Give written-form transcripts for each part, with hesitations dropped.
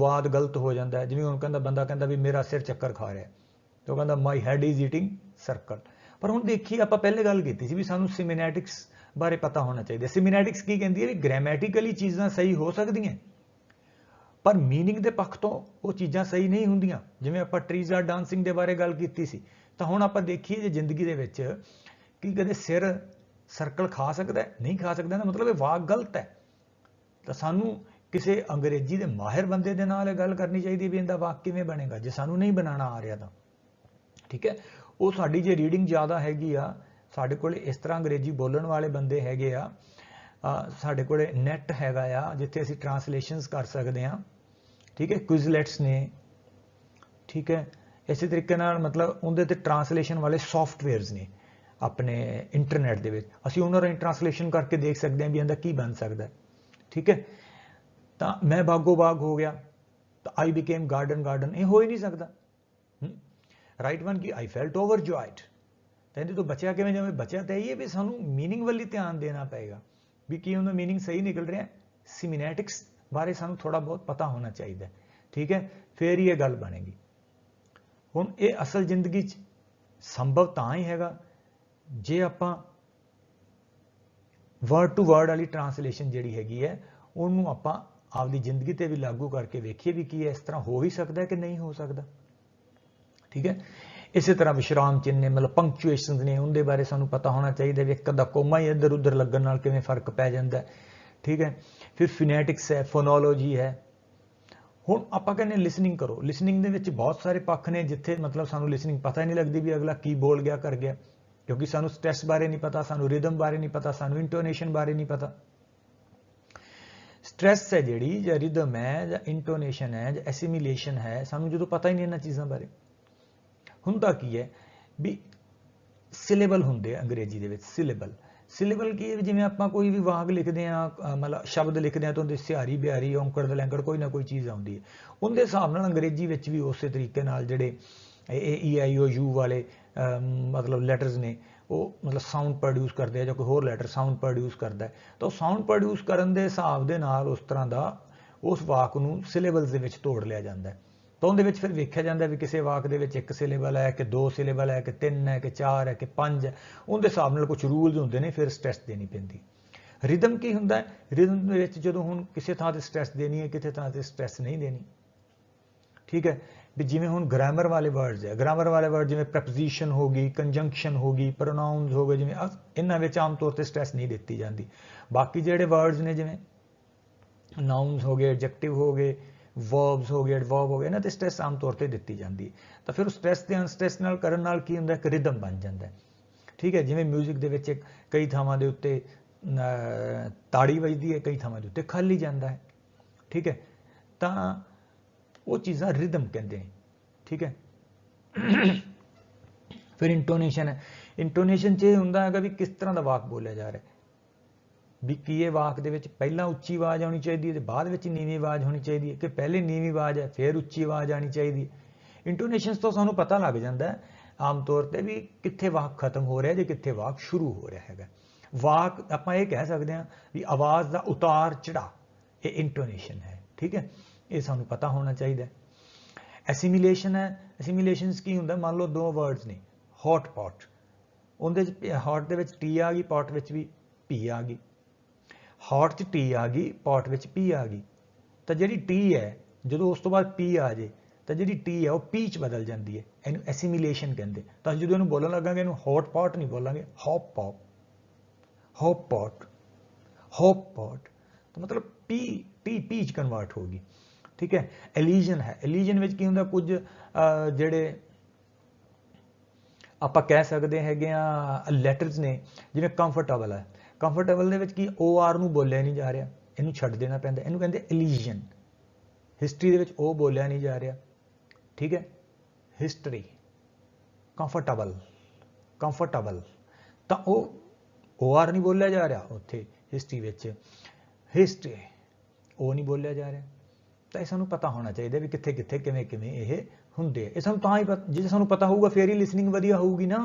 अनुवाद गलत हो जाता है। जिवें हुण कहंदा बंदा कहंदा भी मेरा सिर चक्कर खा रहा है, तो कहंदा my head is eating circle. पर हुण देखिए आपां पहले गल कीती सी भी सानूं सिमेनैटिक्स बारे पता होना चाहिए। सिमेनैटिक्स की कहंदी है भी ग्रैमैटिकली चीज़ां सही हो सकदियां, पर मीनिंग के पक्ष तो वो चीज़ां सही नहीं होंदियां। जिवें आपां ट्रीज आर डांसिंग के बारे गल कीती सी, तां हुण आपां देखीए जे जिंदगी दे विच कि कदे सिर सर्कल खा सकदा है, नहीं खा सकदा, मतलब ये वाक गलत है। तो सानू किसी अंग्रेजी के माहिर बंदे दे नाल गल करनी चाहिए भी इनका वाक किवें बनेगा, जे सानू नहीं बनाना आ रहा तो ठीक है। वो साडी जे रीडिंग ज़्यादा हैगी आ, साडे कोल इस तरह अंग्रेजी बोलण वाले बंदे हैगे आ, साडे कोल नैट हैगा आ जिथे असीं ट्रांसलेशनस कर सकते हैं, ठीक है। क्विजलेट्स ने, ठीक है। इस तरीके नाल मतलब उनदे ते ट्रांसलेशन वाले सॉफ्टवेयर्स ने अपने इंटरनेट दे विच, असीं उन्हां राहीं ट्रांसलेशन करके देख सकते हैं भी इहदा की बन सकदा है, ठीक है। तो मैं बागो बाग हो गया तो आई बिकेम गार्डन गार्डन, ये हो ही नहीं सकता। राइट वन की आई फेल्ट ओवर जॉयड, तो इहदे तो बचिया किवें जावे, बचिया तो यही है भी सानू मीनिंग वाली ध्यान देना पएगा भी की उन्हें मीनिंग सही निकल रहा है। सिमेनैटिक्स बारे सानू थोड़ा बहुत पता होना चाहिए, ठीक है, फिर ही ये गल बनेगी। हुण ये असल जिंदगी संभव तां ही हैगा जे आपां वर्ड टू वर्ड वाली ट्रांसलेशन जिहड़ी हैगी है उन्होंने आपां आपदी जिंदगी ते भी लागू करके वेखिए भी की इस तरह हो ही सकता है कि नहीं हो सकता, ठीक है। इस तरह विश्राम चिन्ह ने मतलब पंक्चुएशन ने उनके बारे सानू पता होना चाहिए भी एक अद्धा कोमा ही इधर उधर लगन नाल किवें फर्क पै जांदा है, ठीक है। फिर फिनैटिक्स है, फोनोलॉजी है। हुण आपां कहने लिसनिंग करो, लिसनिंग दे विच बहुत सारे पक्ष ने जिथे मतलब सानू लिसनिंग पता ही नहीं लगती भी अगला की बोल गया कर गया, क्योंकि सानू स्ट्रेस बारे नहीं पता, सानू रिदम बारे नहीं पता, सानू इंटोनेशन बारे नहीं पता। स्ट्रेस है जिहड़ी जां रिदम है जां इंटोनेशन है जां एसिमिलेशन है, सानू जो पता ही नहीं इन्हां चीज़ां बारे। हुंदा की है भी सिलेबल हुंदे अंग्रेजी दे विच, सिलेबल सिलेबल की है जिवें आपां कोई भी वाक लिखते हैं मतलब शब्द लिखते हैं तो उहदे सिहारी बिहारी औंकड़ दलैंकड़ कोई ना कोई चीज़ आउंदी है, उहदे हिसाब नाल अंग्रेजी विच भी उस तरीके नाल जिहड़े AEIOU वाले मतलब लैटर्स ने वो मतलब साउंड प्रोड्यूस करते हैं, जो कोई होर लैटर साउंड प्रोड्यूस करता है, तो साउंड प्रोड्यूस करन दे हिसाब दे नाल उस तरह का उस वाक नूं सिलेबल्स दे विच तोड़ लिया जाता है। तो उहदे विच फिर वेख्या जाता है भी किसी वाक दे विच एक सिलेबल है कि दो सिलेबल है कि तीन है कि चार है कि पांच है, उहदे हिसाब नाल कुछ रूल्स होंदे ने, फिर स्ट्रेस देनी पैंदी। रिदम की हुंदा है, रिदम दे विच जदों हुण किसी थां ते स्ट्रेस देनी है, किसी थां ते स्ट्रेस नहीं देनी, ठीक है। भी जिवें हुण ग्रामर वाले वर्ड्स है, ग्रामर वाले वर्ड जिवें प्रपोजिशन होगी, कंजंक्शन होगी, प्रोनाउंस हो गए, जिवें इन्हां विच आम तौर ते स्ट्रेस नहीं दित्ती जाती। बाकी जिहड़े वर्ड्स ने जिवें नाउन्स हो गए, एडजेक्टिव हो गए, वर्ब्स हो गए, एडवर्ब हो गए, इन्हां ते स्ट्रेस आम तौर पर दित्ती जाती है। तो फिर स्ट्रेस ते अनस्ट्रेस नाल करन नाल की हुंदा, एक रिदम बन जाता है, ठीक है। जिवें म्यूजिक दे विच कई थावां दे उत्ते ताड़ी वजदी है, कई थावां दे उत्ते खाली जाता है, ठीक है। तो वो चीज़ां रिदम कहते हैं, ठीक है। फिर इंटोनेशन है, इंटोनेशन च हुंदा है भी किस तरह का वाक बोलिया जा रहा है, भी की ये वाक दे विच पहला उच्ची आवाज़ आनी चाहिए है, बाद विच नीवीं आवाज़ होनी चाहिए है, कि पहले नीवीं आवाज़ है फिर उच्ची आवाज़ आनी चाहिए है। इंटोनेशनस तो सानू पता लग जाता है आम तौर पर भी कित्थे वाक खत्म हो रहा है, कित्थे वाक शुरू हो रहा है। वाक आपां ये कह सकते हैं भी आवाज़ का उतार चढ़ा ये इंटोनेशन है, ठीक है। ये सानू पता होना चाहिए। एसिमिलेशन है, एसिमिलेशन की हुंदा, मान लो दो वर्ड्स ने हॉट पॉट, उहदे हॉट दे विच टी आ गई, पॉट विच भी पी आ गई, हॉट च टी आ गई, पॉट विच पी आ गई, तो जिहड़ी टी है जो उस तो बाद पी आ जाए तो जिहड़ी टी है वह पी च बदल जाती है, इनू एसिमिलेशन कहते। तो जो इन्हू बोलन लगांगे इनू हॉट पॉट नहीं बोलांगे, hop pop, hop pot, hop pot, तो मतलब पी टी पी च कन्वर्ट होगी, ठीक है। एलीजन है, एलीजन विच की हुंदा कुछ जिहड़े आपां कह सकते हैगे आ लैटर्स ने, जिवें कंफर्टेबल है, कंफर्टेबल दे विच की OR नूं बोलिया नहीं जा रहा, इनू छड्ड देना पैंदा, इनू कहंदे एलीजन। हिस्टरी दे विच ओ बोलिया नहीं जा रहा, ठीक है। हिस्टरी कंफर्टेबल, कंफर्टेबल, तो OR नहीं बोलिया जा रहा उत्थे हिस्टरी विच, हिस्टरी ओ नहीं बोलिया जा रहा। तो सानू पता होना चाहिए भी कित्थे कित्थे किवें किवें ये हुंदे, ये सानू तां ही पता, जे सानू पता होगा फिर ही लिसनिंग वधिया होगी ना।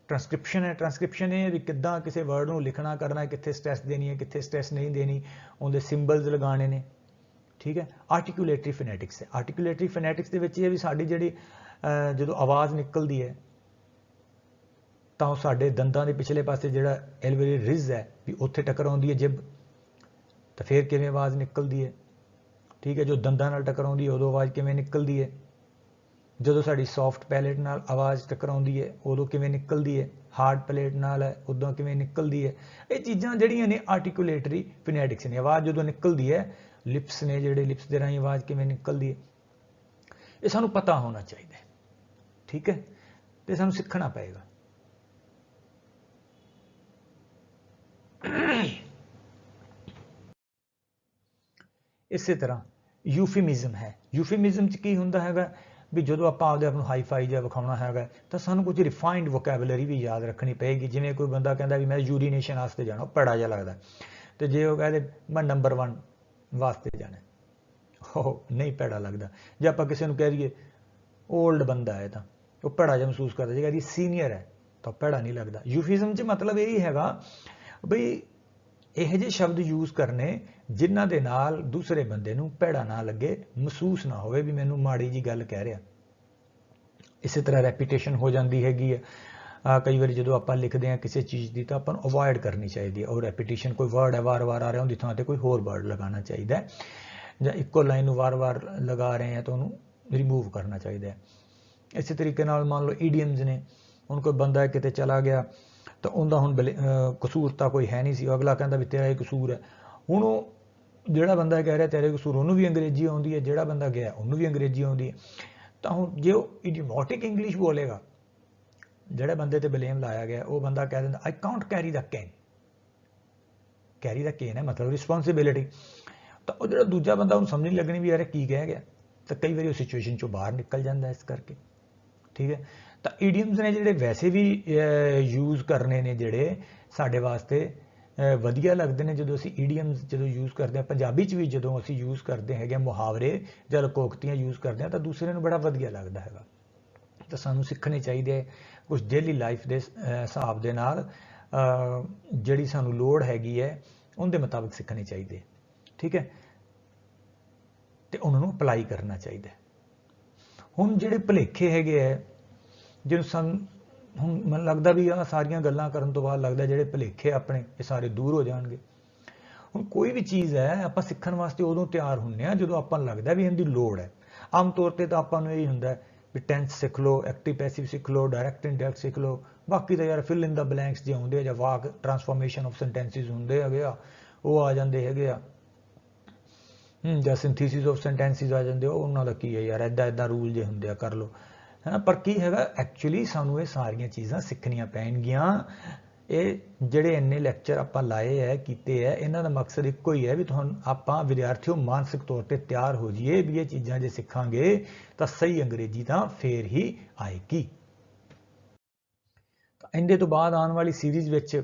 ट्रांसक्रिप्शन है, ट्रांसक्रिप्शन ये भी किद्दां किसी वर्ड नूं लिखना करना है, कित्थे स्ट्रेस देनी है, कित्थे स्ट्रेस नहीं देनी, उहदे सिंबल्स लगाने ने, ठीक है। आर्टिकुलेटरी फिनैटिक्स है। आर्टिकुलेटरी फिनैटिक्स ਦੇ ਵਿੱਚ ਇਹ ਵੀ ਸਾਡੀ ਜਿਹੜੀ ਜਦੋਂ ਆਵਾਜ਼ ਨਿਕਲਦੀ ਹੈ ਤਾਂ ਉਹ ਸਾਡੇ ਦੰਦਾਂ ਦੇ ਪਿਛਲੇ ਪਾਸੇ ਜਿਹੜਾ ਐਲਵੇਰੀ ਰਿਜ ਹੈ ਵੀ ਉੱਥੇ ਟਕਰਾਉਂਦੀ ਹੈ ਜਿਬ, ਤਾਂ ਫਿਰ ਕਿਵੇਂ ਆਵਾਜ਼ ਨਿਕਲਦੀ ਹੈ। ਠੀਕ ਹੈ। ਜੋ ਦੰਦਾਂ ਨਾਲ ਟਕਰਾਉਂਦੀ ਹੈ ਉਦੋਂ ਆਵਾਜ਼ ਕਿਵੇਂ ਨਿਕਲਦੀ ਹੈ। ਜਦੋਂ ਸਾਡੀ ਸੌਫਟ ਪੈਲੇਟ ਨਾਲ ਆਵਾਜ਼ ਟਕਰਾਉਂਦੀ ਹੈ ਉਦੋਂ ਕਿਵੇਂ ਨਿਕਲਦੀ ਹੈ। ਹਾਰਡ ਪਲੇਟ ਨਾਲ ਹੈ ਉਦੋਂ ਕਿਵੇਂ ਨਿਕਲਦੀ ਹੈ। ਇਹ ਚੀਜ਼ਾਂ ਜਿਹੜੀਆਂ ਨੇ ਆਰਟੀਕੂਲੇਟਰੀ ਫਿਨੈਟਿਕਸ ਨੇ। ਆਵਾਜ਼ ਜਦੋਂ ਨਿਕਲਦੀ ਹੈ, ਲਿਪਸ ਨੇ ਜਿਹੜੇ, ਲਿਪਸ ਦੇ ਰਾਹੀਂ ਆਵਾਜ਼ ਕਿਵੇਂ ਨਿਕਲਦੀ ਹੈ, ਇਹ ਸਾਨੂੰ ਪਤਾ ਹੋਣਾ ਚਾਹੀਦਾ ਹੈ। ਠੀਕ ਹੈ। ਤੇ ਸਾਨੂੰ ਸਿੱਖਣਾ ਪਏਗਾ। ਇਸੇ ਤਰ੍ਹਾਂ ਯੂਫੀਮਿਜ਼ਮ ਹੈ। ਯੂਫੀਮਿਜ਼ਮ 'ਚ ਕੀ ਹੁੰਦਾ ਹੈਗਾ ਵੀ ਜਦੋਂ ਆਪਾਂ ਆਪਦੇ ਆਪ ਨੂੰ ਹਾਈਫਾਈ ਜਿਹਾ ਵਿਖਾਉਣਾ ਹੈਗਾ ਤਾਂ ਸਾਨੂੰ ਕੁਝ ਰਿਫਾਈਨਡ ਵੋਕੈਬੂਲਰੀ ਵੀ ਯਾਦ ਰੱਖਣੀ ਪਏਗੀ। ਜਿਵੇਂ ਕੋਈ ਬੰਦਾ ਕਹਿੰਦਾ ਵੀ ਮੈਂ ਯੂਰੀਨੇਸ਼ਨ ਵਾਸਤੇ ਜਾਣਾ, ਭੈੜਾ ਜਿਹਾ ਲੱਗਦਾ, ਤੇ ਜੇ ਉਹ ਕਹਿੰਦੇ ਮੈਂ ਨੰਬਰ 1 ਵਾਸਤੇ ਜਾਣਾ, ਉਹ ਨਹੀਂ ਭੈੜਾ ਲੱਗਦਾ। ਜੇ ਆਪਾਂ ਕਿਸੇ ਨੂੰ ਕਹਿ ਦਈਏ ਓਲਡ ਬੰਦਾ ਹੈ ਤਾਂ ਉਹ ਭੈੜਾ ਜਿਹਾ ਮਹਿਸੂਸ ਕਰਦਾ। ਜੇ ਕਹਿੰਦੀ ਸੀਨੀਅਰ ਹੈ ਤਾਂ ਭੈੜਾ ਨਹੀਂ ਲੱਗਦਾ। ਯੂਫੀਜ਼ਮ 'ਚ ਮਤਲਬ ਇਹ ਹੈਗਾ ਬਈ ਇਹੋ ਜਿਹੇ ਸ਼ਬਦ ਯੂਜ਼ ਕਰਨੇ ਜਿਨ੍ਹਾਂ ਦੇ ਨਾਲ ਦੂਸਰੇ ਬੰਦੇ ਨੂੰ ਭੈੜਾ ਨਾ ਲੱਗੇ, ਮਹਿਸੂਸ ਨਾ ਹੋਵੇ ਵੀ ਮੈਨੂੰ ਮਾੜੀ ਜੀ ਗੱਲ ਕਹਿ ਰਿਹਾ। ਇਸੇ ਤਰ੍ਹਾਂ ਰੈਪੀਟੇਸ਼ਨ ਹੋ ਜਾਂਦੀ ਹੈਗੀ ਹੈ। ਕਈ ਵਾਰੀ ਜਦੋਂ ਆਪਾਂ ਲਿਖਦੇ ਹਾਂ ਕਿਸੇ ਚੀਜ਼ ਦੀ ਤਾਂ ਆਪਾਂ ਨੂੰ ਅਵੋਇਡ ਕਰਨੀ ਚਾਹੀਦੀ ਹੈ। ਉਹ ਰੈਪੀਟੇਸ਼ਨ, ਕੋਈ ਵਰਡ ਹੈ ਵਾਰ-ਵਾਰ ਆ ਰਿਹਾ, ਉਹਦੀ ਥਾਂ ਤੇ ਕੋਈ ਹੋਰ ਵਰਡ ਲਗਾਉਣਾ ਚਾਹੀਦਾ ਹੈ। ਜਾਂ ਇੱਕੋ ਲਾਈਨ ਨੂੰ ਵਾਰ-ਵਾਰ ਲਗਾ ਰਹੇ ਹਾਂ ਤਾਂ ਉਹਨੂੰ ਰਿਮੂਵ ਕਰਨਾ ਚਾਹੀਦਾ ਹੈ। ਇਸੇ ਤਰੀਕੇ ਨਾਲ ਮੰਨ ਲਓ ਈਡੀਅਮਸ ਨੇ। ਹੁਣ ਕੋਈ ਬੰਦਾ ਕਿਤੇ ਚਲਾ ਗਿਆ ਤਾਂ ਉਹਦਾ ਹੁਣ ਕਸੂਰ ਤਾਂ ਕੋਈ ਹੈ ਨਹੀਂ ਸੀ, ਅਗਲਾ ਕਹਿੰਦਾ ਵੀ ਤੇਰਾ ਇਹ ਕਸੂਰ ਹੈ। ਹੁਣ ਉਹ ਜਿਹੜਾ ਬੰਦਾ ਕਹਿ ਰਿਹਾ ਤੇਰੇ ਕਸੂਰ, ਉਹਨੂੰ ਵੀ ਅੰਗਰੇਜ਼ੀ ਆਉਂਦੀ ਹੈ, ਜਿਹੜਾ ਬੰਦਾ ਗਿਆ ਉਹਨੂੰ ਵੀ ਅੰਗਰੇਜ਼ੀ ਆਉਂਦੀ ਹੈ। ਤਾਂ ਹੁਣ ਜੇ ਉਹ ਇਡੀਓਮੈਟਿਕ ਇੰਗਲਿਸ਼ ਬੋਲੇਗਾ, ਜਿਹੜੇ ਬੰਦੇ ਤੇ ਬਲੇਮ ਲਾਇਆ ਗਿਆ ਉਹ ਬੰਦਾ ਕਹਿ ਦਿੰਦਾ I can't carry the can. Carry the can ਹੈ ਮਤਲਬ ਰਿਸਪੌਂਸਿਬਿਲਿਟੀ। ਤਾਂ ਉਹ ਜਿਹੜਾ ਦੂਜਾ ਬੰਦਾ ਉਹਨੂੰ ਸਮਝ ਨਹੀਂ ਲੱਗਣੀ ਵੀ ਯਾਰ ਕੀ ਕਹਿ ਗਿਆ, ਤਾਂ ਕਈ ਵਾਰੀ ਉਹ ਸਿਚੁਏਸ਼ਨ 'ਚੋਂ ਬਾਹਰ ਨਿਕਲ ਜਾਂਦਾ ਇਸ ਕਰਕੇ। ਠੀਕ ਹੈ। ਤਾਂ ਈਡੀਅਮਸ ਨੇ ਜਿਹੜੇ ਵੈਸੇ ਵੀ ਯੂਜ਼ ਕਰਨੇ ਨੇ, ਜਿਹੜੇ ਸਾਡੇ ਵਾਸਤੇ ਵਧੀਆ ਲੱਗਦੇ ਨੇ। ਜਦੋਂ ਅਸੀਂ ਈਡੀਅਮਸ ਜਦੋਂ ਯੂਜ਼ ਕਰਦੇ ਹਾਂ, ਪੰਜਾਬੀ 'ਚ ਵੀ ਜਦੋਂ ਅਸੀਂ ਯੂਜ਼ ਕਰਦੇ ਹੈਗੇ ਮੁਹਾਵਰੇ ਜਾਂ ਲੋਕੋਕਤੀਆਂ ਯੂਜ਼ ਕਰਦੇ ਹਾਂ ਤਾਂ ਦੂਸਰੇ ਨੂੰ ਬੜਾ ਵਧੀਆ ਲੱਗਦਾ ਹੈਗਾ। ਤਾਂ ਸਾਨੂੰ ਸਿੱਖਣੇ ਚਾਹੀਦੇ ਕੁਝ ਡੇਲੀ ਲਾਈਫ ਦੇ ਹਿਸਾਬ ਦੇ ਨਾਲ, ਜਿਹੜੀ ਸਾਨੂੰ ਲੋੜ ਹੈਗੀ ਹੈ ਉਹਦੇ ਮੁਤਾਬਕ ਸਿੱਖਣੇ ਚਾਹੀਦੇ। ਠੀਕ ਹੈ। ਤੇ ਉਹਨਾਂ ਨੂੰ ਅਪਲਾਈ ਕਰਨਾ ਚਾਹੀਦਾ। ਹੁਣ ਜਿਹੜੇ ਭੁਲੇਖੇ ਹੈਗੇ ਹੈ, ਜਿਹਨੂੰ ਸਾਨੂੰ ਹੁਣ ਮੈਨੂੰ ਲੱਗਦਾ ਵੀ ਆਹ ਸਾਰੀਆਂ ਗੱਲਾਂ ਕਰਨ ਤੋਂ ਬਾਅਦ ਲੱਗਦਾ ਜਿਹੜੇ ਭੁਲੇਖੇ ਆਪਣੇ ਇਹ ਸਾਰੇ ਦੂਰ ਹੋ ਜਾਣਗੇ। ਹੁਣ ਕੋਈ ਵੀ ਚੀਜ਼ ਹੈ ਆਪਾਂ ਸਿੱਖਣ ਵਾਸਤੇ ਉਦੋਂ ਤਿਆਰ ਹੁੰਦੇ ਹਾਂ ਜਦੋਂ ਆਪਾਂ ਨੂੰ ਲੱਗਦਾ ਵੀ ਇਹਦੀ ਲੋੜ ਹੈ। ਆਮ ਤੌਰ ਤੇ ਤਾਂ ਆਪਾਂ ਨੂੰ ਇਹ ਹੁੰਦਾ ਵੀ ਟੈਂਸ ਸਿੱਖ ਲਓ, ਐਕਟਿਵ ਪੈਸਿਵ ਸਿੱਖ ਲਓ, ਡਾਇਰੈਕਟ ਇਨਡਾਇਰੈਕਟ ਸਿੱਖ ਲਓ, ਬਾਕੀ ਤਾਂ ਯਾਰ ਫਿਲ ਇਨ ਦਾ ਬਲੈਂਕਸ ਜੇ ਹੁੰਦੇ ਆ ਜਾਂ ਵਾਕ ਟਰਾਂਸਫਾਰਮੇਸ਼ਨ ਆਫ ਸੈਂਟੈਂਸਿਸ ਹੁੰਦੇ ਹੈਗੇ ਆ, ਉਹ ਆ ਜਾਂਦੇ ਹੈਗੇ ਆ, ਜਾਂ ਸਿੰਥੀਸਿਸ ਆਫ ਸੈਂਟੈਂਸਿਸ ਆ ਜਾਂਦੇ, ਉਹਨਾਂ ਦਾ ਕੀ ਹੈ ਯਾਰ, ਇੱਦਾਂ ਰੂਲ ਜੇ ਹੁੰਦੇ ਆ ਕਰ ਲਓ, ਹੈ ਨਾ। ਪਰ ਕੀ ਹੈਗਾ ਐਕਚੁਅਲੀ ਸਾਨੂੰ ਇਹ ਸਾਰੀਆਂ ਚੀਜ਼ਾਂ ਸਿੱਖਣੀਆਂ ਪੈਣਗੀਆਂ। ਇਹ ਜਿਹੜੇ ਇੰਨੇ ਲੈਕਚਰ ਆਪਾਂ ਲਾਏ ਹੈ, ਕੀਤੇ ਹੈ, ਇਹਨਾਂ ਦਾ ਮਕਸਦ ਇੱਕੋ ਹੀ ਹੈ ਵੀ ਤੁਹਾਨੂੰ ਆਪਾਂ ਵਿਦਿਆਰਥੀਓ ਮਾਨਸਿਕ ਤੌਰ ਤੇ ਤਿਆਰ ਹੋ ਜਾਈਏ ਵੀ ਇਹ ਚੀਜ਼ਾਂ ਜੇ ਸਿੱਖਾਂਗੇ ਤਾਂ ਸਹੀ ਅੰਗਰੇਜ਼ੀ ਤਾਂ ਫੇਰ ਹੀ ਆਏਗੀ। ਤਾਂ ਇਹਦੇ ਤੋਂ ਬਾਅਦ ਆਉਣ ਵਾਲੀ ਸੀਰੀਜ਼ ਵਿੱਚ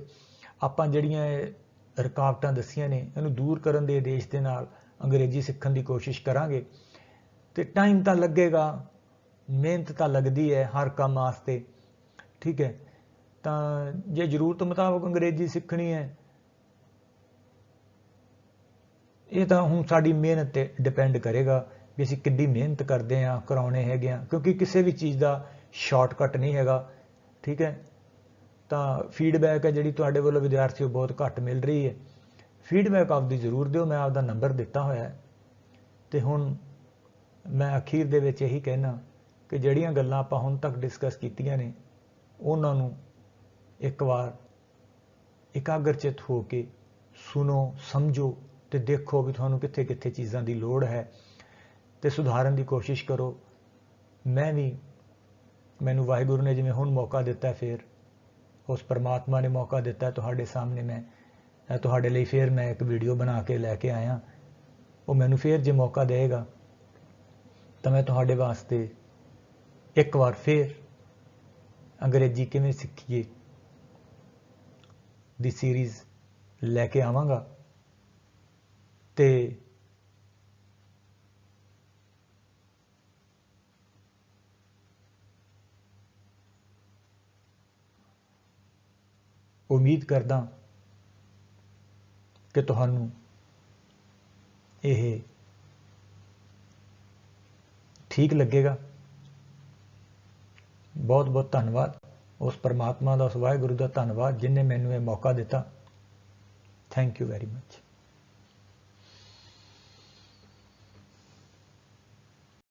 ਆਪਾਂ ਜਿਹੜੀਆਂ ਰੁਕਾਵਟਾਂ ਦੱਸੀਆਂ ਨੇ ਇਹਨੂੰ ਦੂਰ ਕਰਨ ਦੇ ਉਦੇਸ਼ ਦੇ ਨਾਲ ਅੰਗਰੇਜ਼ੀ ਸਿੱਖਣ ਦੀ ਕੋਸ਼ਿਸ਼ ਕਰਾਂਗੇ। ਤੇ ਟਾਈਮ ਤਾਂ ਲੱਗੇਗਾ, ਮਿਹਨਤ ਤਾਂ ਲੱਗਦੀ ਹੈ ਹਰ ਕੰਮ ਵਾਸਤੇ। ਠੀਕ ਹੈ। ਤਾਂ ਜੇ ਜ਼ਰੂਰਤ ਮੁਤਾਬਕ ਅੰਗਰੇਜ਼ੀ ਸਿੱਖਣੀ ਹੈ, ਇਹ ਤਾਂ ਹੁਣ ਸਾਡੀ ਮਿਹਨਤ ਤੇ ਡਿਪੈਂਡ ਕਰੇਗਾ ਵੀ ਅਸੀਂ ਕਿੰਨੀ ਮਿਹਨਤ ਕਰਦੇ ਹਾਂ, ਕਰਾਉਣੇ ਹੈਗੇ ਆ, ਕਿਉਂਕਿ ਕਿਸੇ ਵੀ ਚੀਜ਼ ਦਾ ਸ਼ਾਰਟਕਟ ਨਹੀਂ ਹੈਗਾ। ਠੀਕ ਹੈ। ਤਾਂ ਫੀਡਬੈਕ ਹੈ ਜਿਹੜੀ ਤੁਹਾਡੇ ਵੱਲੋਂ ਵਿਦਿਆਰਥੀਓ ਬਹੁਤ ਘੱਟ ਮਿਲ ਰਹੀ ਹੈ। ਫੀਡਬੈਕ ਆਪਦੀ ਜ਼ਰੂਰ ਦਿਓ, ਮੈਂ ਆਪਦਾ ਨੰਬਰ ਦਿੱਤਾ ਹੋਇਆ। ਤੇ ਹੁਣ ਮੈਂ ਅਖੀਰ ਦੇ ਵਿੱਚ ਇਹੀ ਕਹਿਣਾ ਕਿ ਜਿਹੜੀਆਂ ਗੱਲਾਂ ਆਪਾਂ ਹੁਣ ਤੱਕ ਡਿਸਕਸ ਕੀਤੀਆਂ ਨੇ ਉਹਨਾਂ ਨੂੰ ਇੱਕ ਵਾਰ ਇਕਾਗਰਚਿਤ ਹੋ ਕੇ ਸੁਣੋ, ਸਮਝੋ ਤੇ ਦੇਖੋ ਵੀ ਤੁਹਾਨੂੰ ਕਿੱਥੇ ਕਿੱਥੇ ਚੀਜ਼ਾਂ ਦੀ ਲੋੜ ਹੈ ਤੇ ਸੁਧਾਰਨ ਦੀ ਕੋਸ਼ਿਸ਼ ਕਰੋ। ਮੈਨੂੰ ਵਾਹਿਗੁਰੂ ਨੇ ਜਿਵੇਂ ਹੁਣ ਮੌਕਾ ਦਿੱਤਾ, ਫਿਰ ਉਸ ਪਰਮਾਤਮਾ ਨੇ ਮੌਕਾ ਦਿੱਤਾ ਤੁਹਾਡੇ ਸਾਹਮਣੇ, ਮੈਂ ਤੁਹਾਡੇ ਲਈ ਫਿਰ ਮੈਂ ਇੱਕ ਵੀਡੀਓ ਬਣਾ ਕੇ ਲੈ ਕੇ ਆਇਆ। ਉਹ ਮੈਨੂੰ ਫਿਰ ਜੇ ਮੌਕਾ ਦੇਵੇਗਾ ਤਾਂ ਮੈਂ ਤੁਹਾਡੇ ਵਾਸਤੇ ਇੱਕ ਵਾਰ ਫਿਰ ਅੰਗਰੇਜ਼ੀ ਕਿਵੇਂ ਸਿੱਖੀਏ ਦੀ ਸੀਰੀਜ਼ ਲੈ ਕੇ ਆਵਾਂਗਾ। ਤੇ ਉਮੀਦ ਕਰਦਾ ਕਿ ਤੁਹਾਨੂੰ ਇਹ ठीक लगेगा। बहुत बहुत धन्यवाद उस परमात्मा का, उस वाहिगुरु का धन्यवाद जिन्हें मैनू ये मौका दिता। Thank you very much.